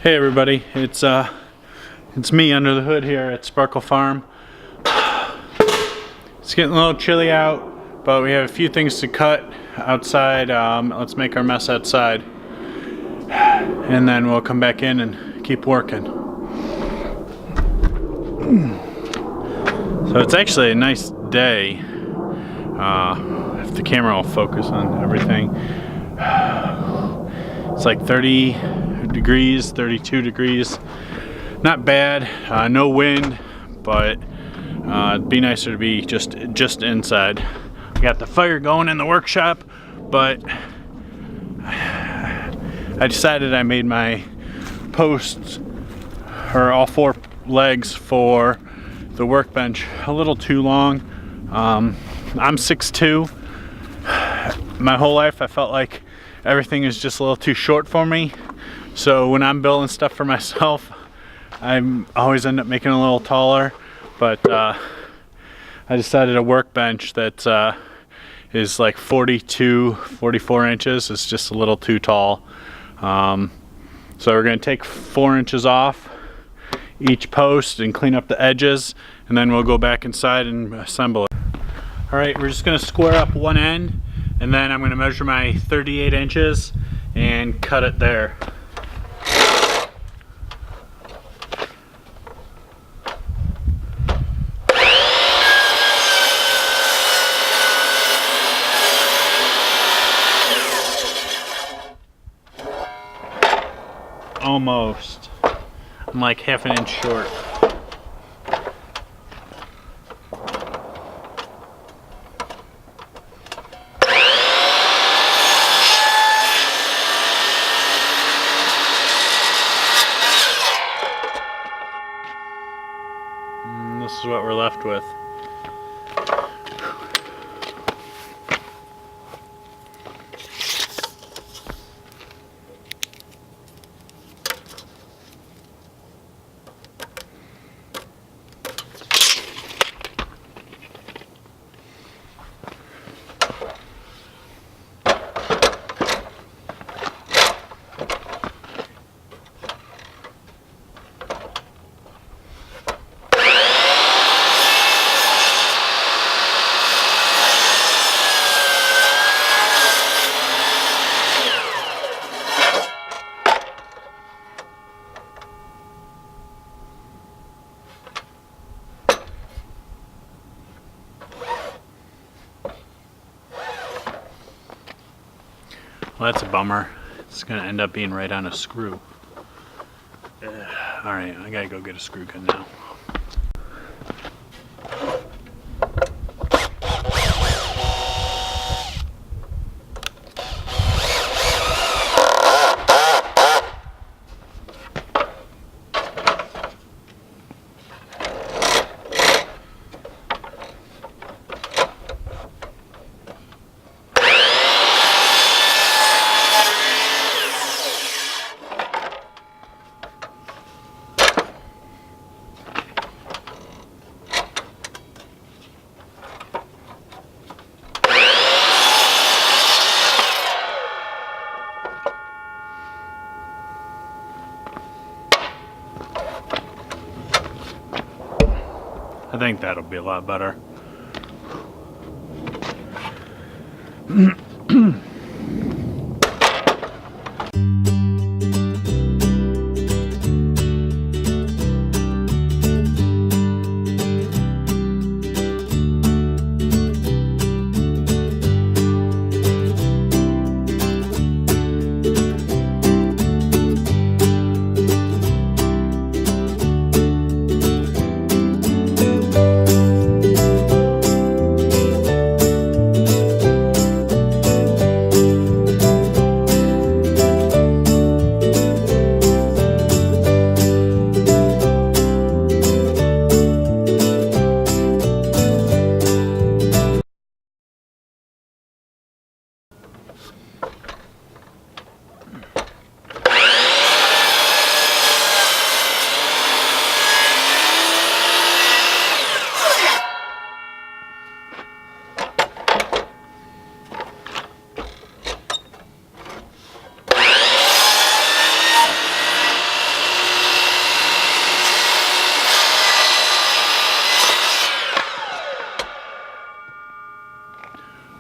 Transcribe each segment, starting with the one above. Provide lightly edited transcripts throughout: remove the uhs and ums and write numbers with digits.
Hey everybody, it's me under the hood here at Sparkle Farm. It's getting a little chilly out, but we have a few things to cut outside. Let's make our mess outside, and then we'll come back in and keep working. So it's actually a nice day. If the camera will focus on everything. It's like 30 degrees, 32 degrees. Not bad. No wind, but it'd be nicer to be just inside. I got the fire going in the workshop, but I decided I made my posts, or all four legs for the workbench, a little too long. I'm 6'2". My whole life I felt like everything is just a little too short for me. So when I'm building stuff for myself, I always end up making it a little taller. But I decided a workbench that is like 44 inches is just a little too tall. So we're going to take 4 inches off each post and clean up the edges, and then we'll go back inside and assemble it. Alright, we're just going to square up one end, and then I'm going to measure my 38 inches and cut it there. Almost. I'm like half an inch short. This is what we're left with. Well, that's a bummer. It's going to end up being right on a screw. Alright, I gotta go get a screw gun now. I think that'll be a lot better.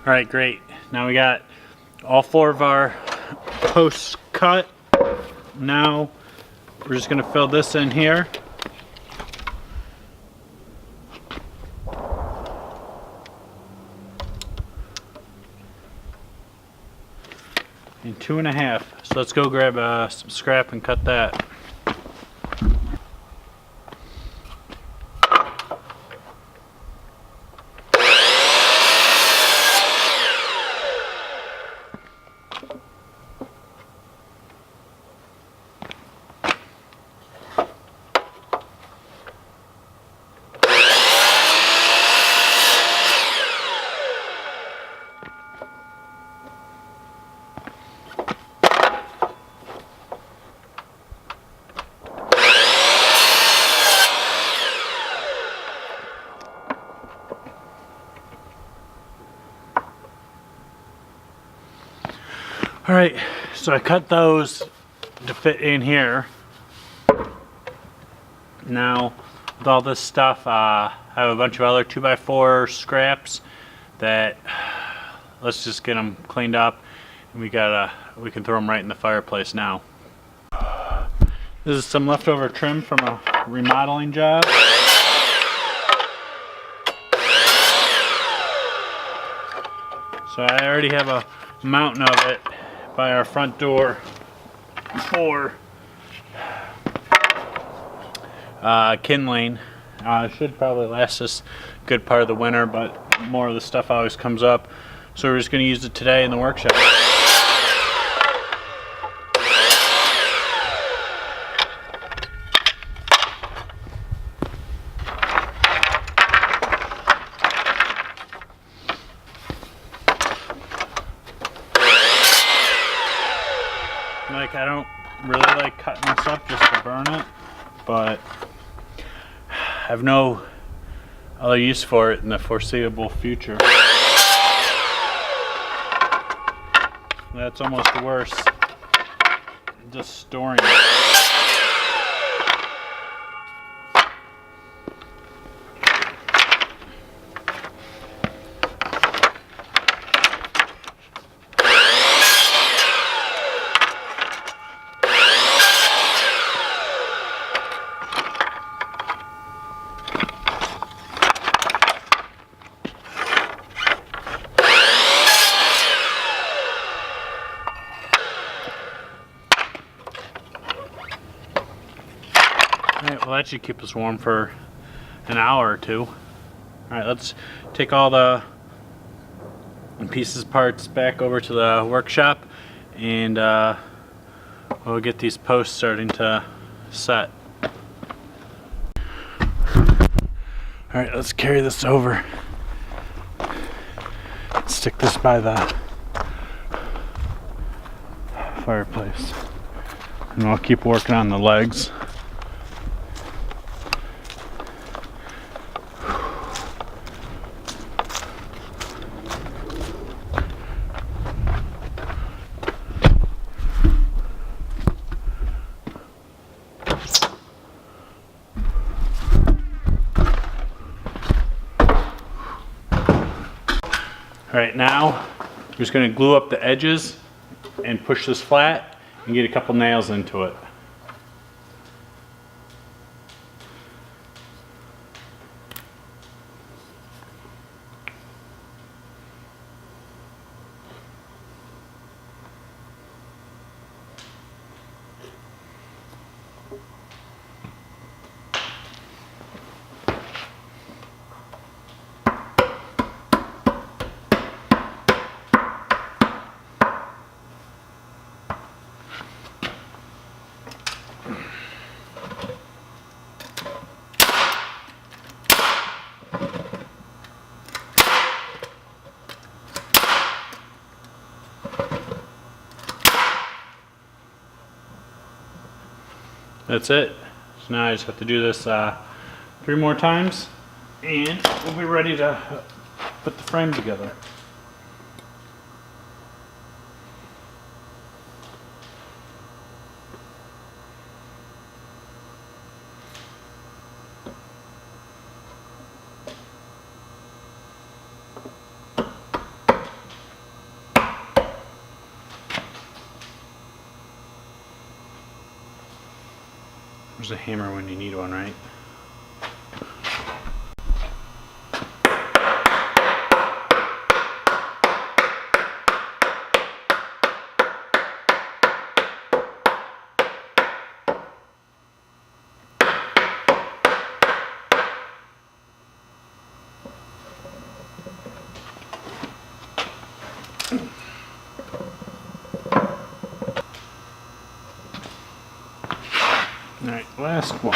All right, great. Now we got all 4 of our posts cut. Now we're just gonna fill this in here. And 2.5. So let's go grab some scrap and cut that. All right, so I cut those to fit in here. Now, with all this stuff, I have a bunch of other 2x4 scraps that let's just get them cleaned up, and we can throw them right in the fireplace now. This is some leftover trim from a remodeling job. So I already have a mountain of it by our front door for kindling. Should probably last us a good part of the winter, but more of the stuff always comes up. So we're just going to use it today in the workshop. Like, I don't really like cutting this up just to burn it, but I have no other use for it in the foreseeable future. That's almost the worst, just storing it. Alright, well that should keep us warm for an hour or two. Alright, let's take all the pieces, parts back over to the workshop, and we'll get these posts starting to set. Alright, let's carry this over. Stick this by the fireplace. And I'll keep working on the legs. Alright, now I'm just going to glue up the edges and push this flat and get a couple nails into it. That's it. So now I just have to do this 3 more times, and we'll be ready to put the frame together. There's a hammer when you need one, right? All right, last one.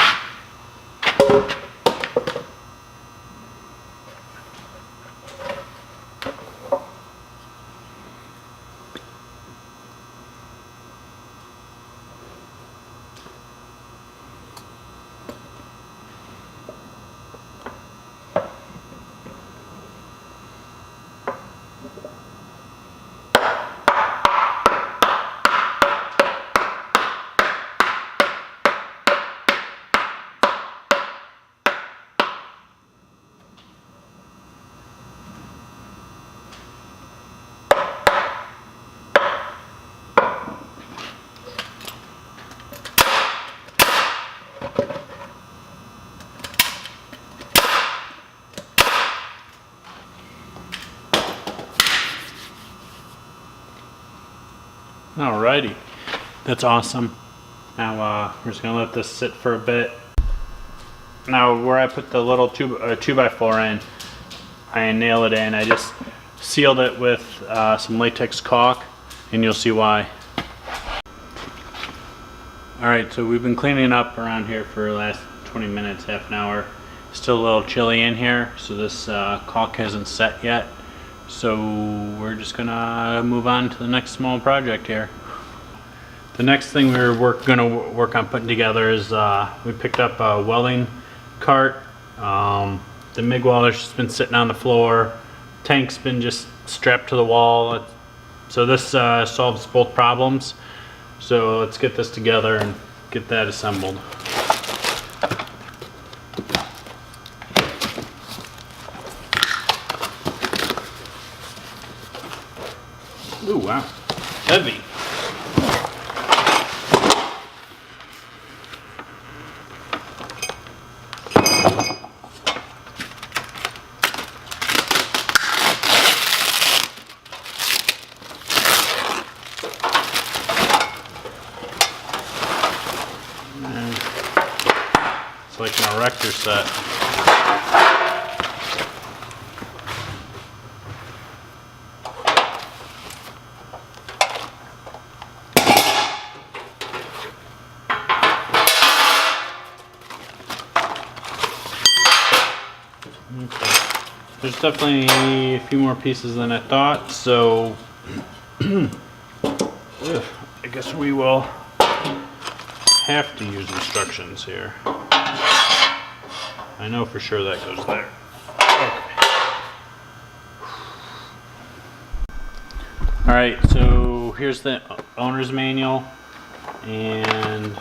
Alrighty, that's awesome. Now we're just gonna let this sit for a bit. Now where I put the little 2x4 in, I nailed it in. I just sealed it with some latex caulk, and you'll see why. Alright, so we've been cleaning up around here for the last 20 minutes, half an hour. Still a little chilly in here, so this caulk hasn't set yet. So we're just gonna move on to the next small project here. The next thing we're gonna work on putting together is we picked up a welding cart. The MIG welder's just been sitting on the floor. Tank's been just strapped to the wall. So this solves both problems. So let's get this together and get that assembled. Ooh, wow, heavy. And it's like an erector set. There's definitely a few more pieces than I thought, so I guess we will have to use instructions here. I know for sure that goes there. Okay. Alright, so here's the owner's manual and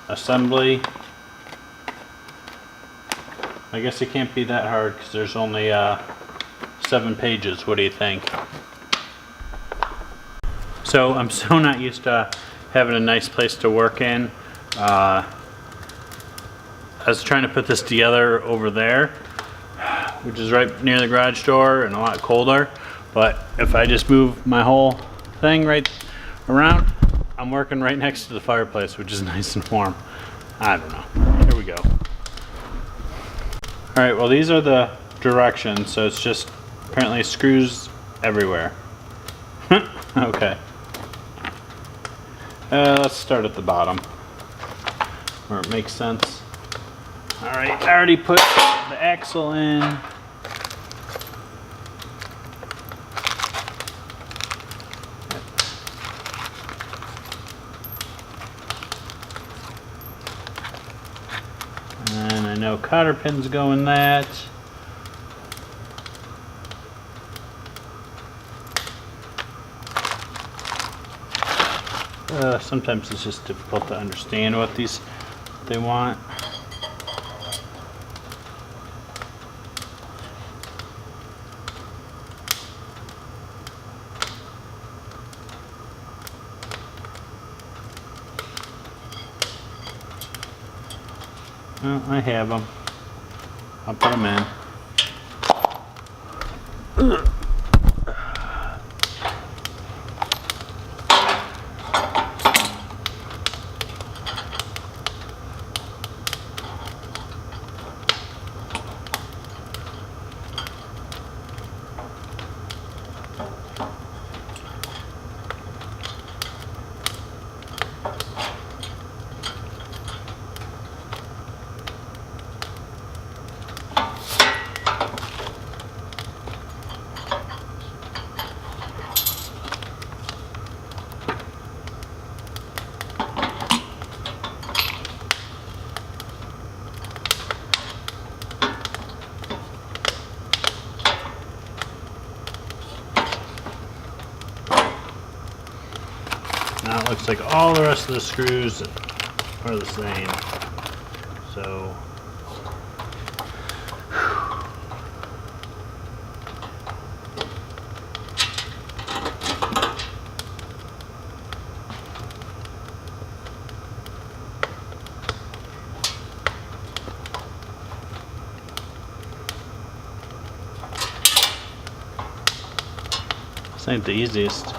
assembly. I guess it can't be that hard because there's only 7 pages. What do you think? So I'm so not used to having a nice place to work in. I was trying to put this together over there, which is right near the garage door and a lot colder. But if I just move my whole thing right around, I'm working right next to the fireplace, which is nice and warm. I don't know. Here we go. Alright, well these are the directions, so it's just apparently screws everywhere. Okay. Let's start at the bottom, where it makes sense. Alright, I already put the axle in. And I know cotter pins go in that. Sometimes it's just difficult to understand what they want. Well, I have them. I'll put them in. Now it looks like all the rest of the screws are the same. So this ain't the easiest.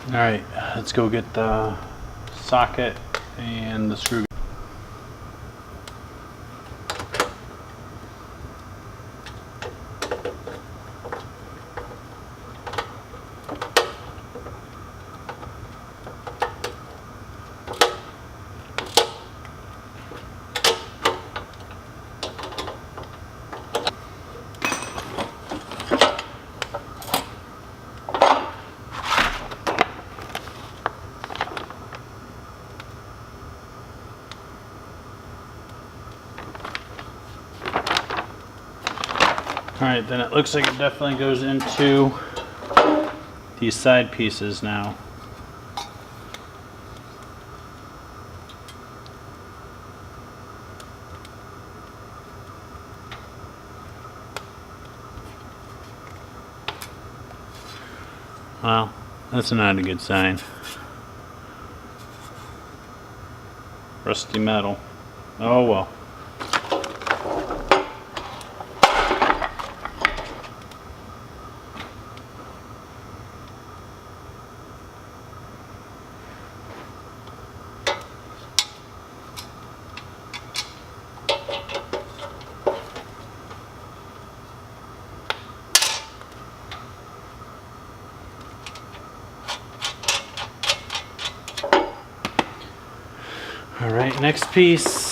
All right, let's go get the socket and the screw. All right, then it looks like it definitely goes into these side pieces now. Well, that's not a good sign. Rusty metal. Oh well. All right, next piece.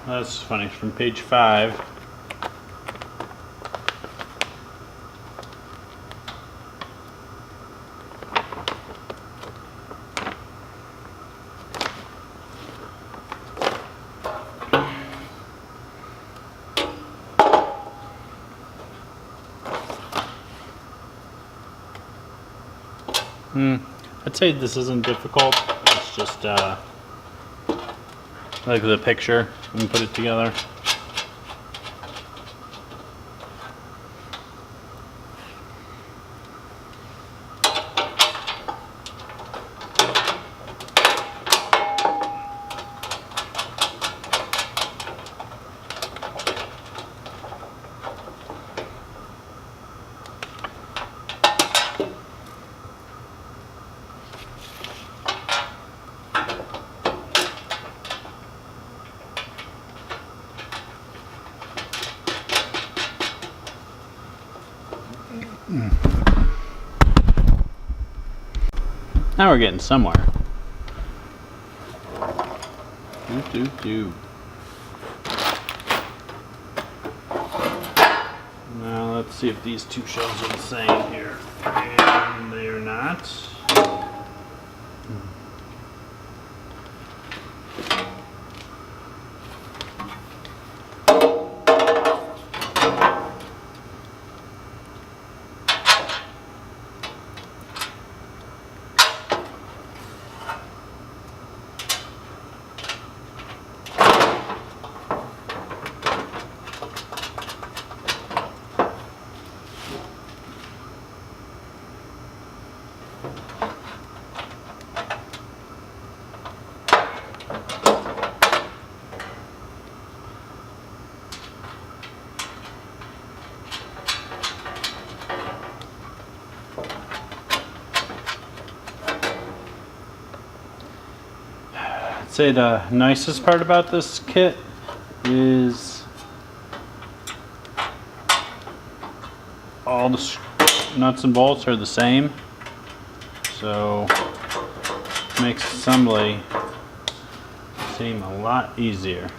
That's funny, from page 5. I'd say this isn't difficult. It's just like the picture and put it together. Now we're getting somewhere. Now let's see if these two shelves are the same here. And they are not. I'd say the nicest part about this kit is all the nuts and bolts are the same, so it makes assembly seem a lot easier.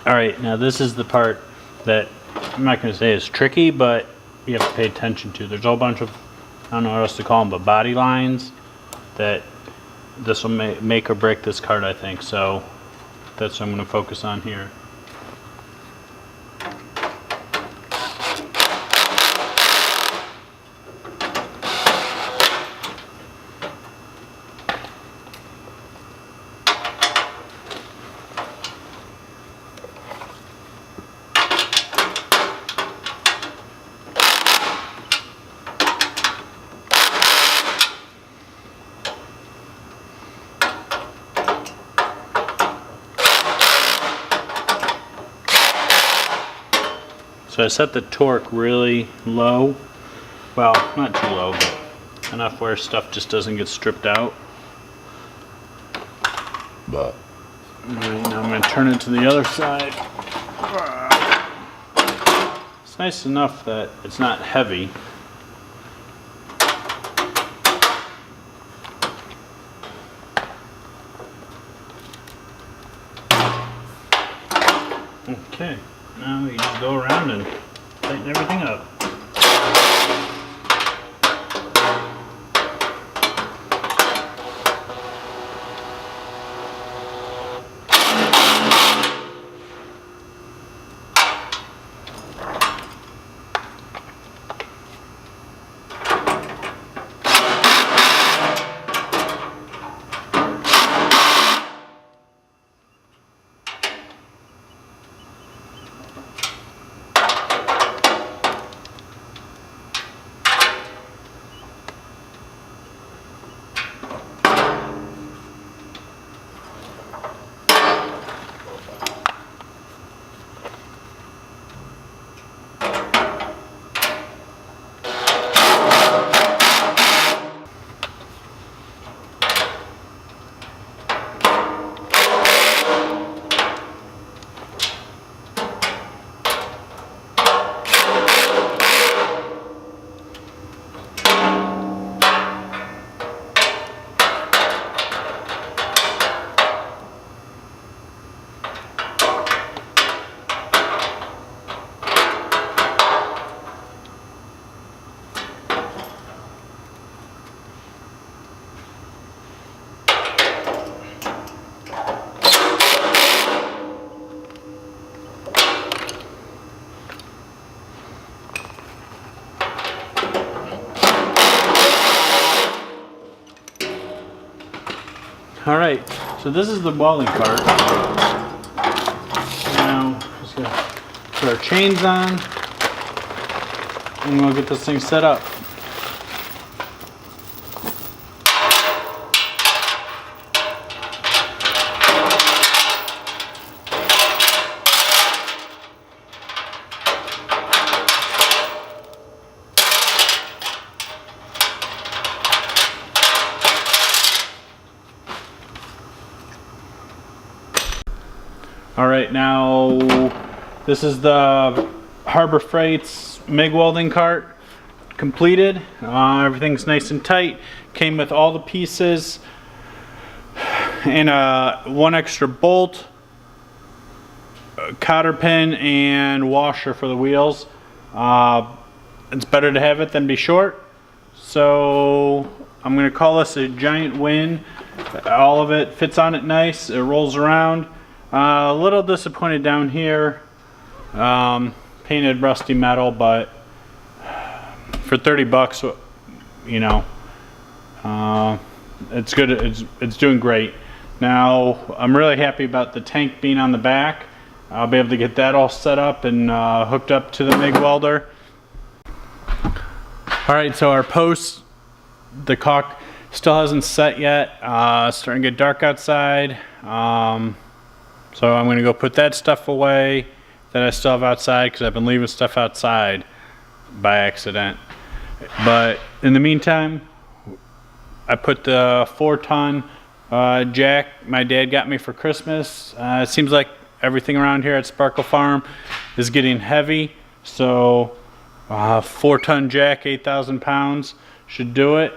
Alright, now this is the part that I'm not going to say is tricky, but you have to pay attention to. There's a whole bunch of, I don't know what else to call them, but body lines that this will make or break this card, I think. So that's what I'm going to focus on here. So I set the torque really low. Well, not too low, but enough where stuff just doesn't get stripped out. Alright, now I'm going to turn it to the other side. It's nice enough that it's not heavy. Okay, now you just go around and tighten everything up. Alright, so this is the welding part. Now, just gonna put our chains on and we'll get this thing set up. Alright, now this is the Harbor Freight's MIG welding cart completed. Everything's nice and tight. Came with all the pieces and one extra bolt, a cotter pin, and washer for the wheels. It's better to have it than be short. So I'm going to call this a giant win. All of it fits on it nice. It rolls around. A little disappointed down here, painted rusty metal, but for 30 bucks, you know, it's good. It's doing great. Now I'm really happy about the tank being on the back. I'll be able to get that all set up and hooked up to the MIG welder. All right, so our post, the caulk still hasn't set yet. It's starting to get dark outside. So I'm going to go put that stuff away that I still have outside because I've been leaving stuff outside by accident. But in the meantime, I put the 4-ton jack my dad got me for Christmas. It seems like everything around here at Sparkle Farm is getting heavy. So 4-ton jack, 8,000 pounds should do it.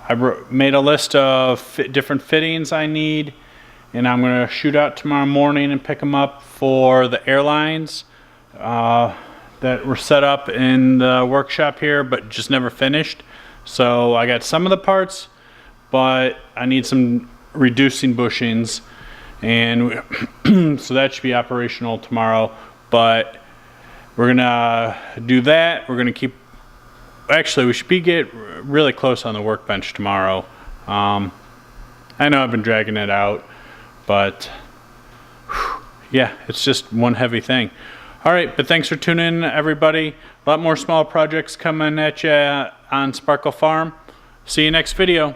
I made a list of different fittings I need, and I'm going to shoot out tomorrow morning and pick them up for the airlines that were set up in the workshop here but just never finished. So I got some of the parts, but I need some reducing bushings, and so that should be operational tomorrow. But we're going to do that. We're going to keep, actually we should get really close on the workbench tomorrow. I know I've been dragging it out, but yeah, it's just one heavy thing. All right, but thanks for tuning in, everybody. A lot more small projects coming at you on Sparkle Farm. See you next video.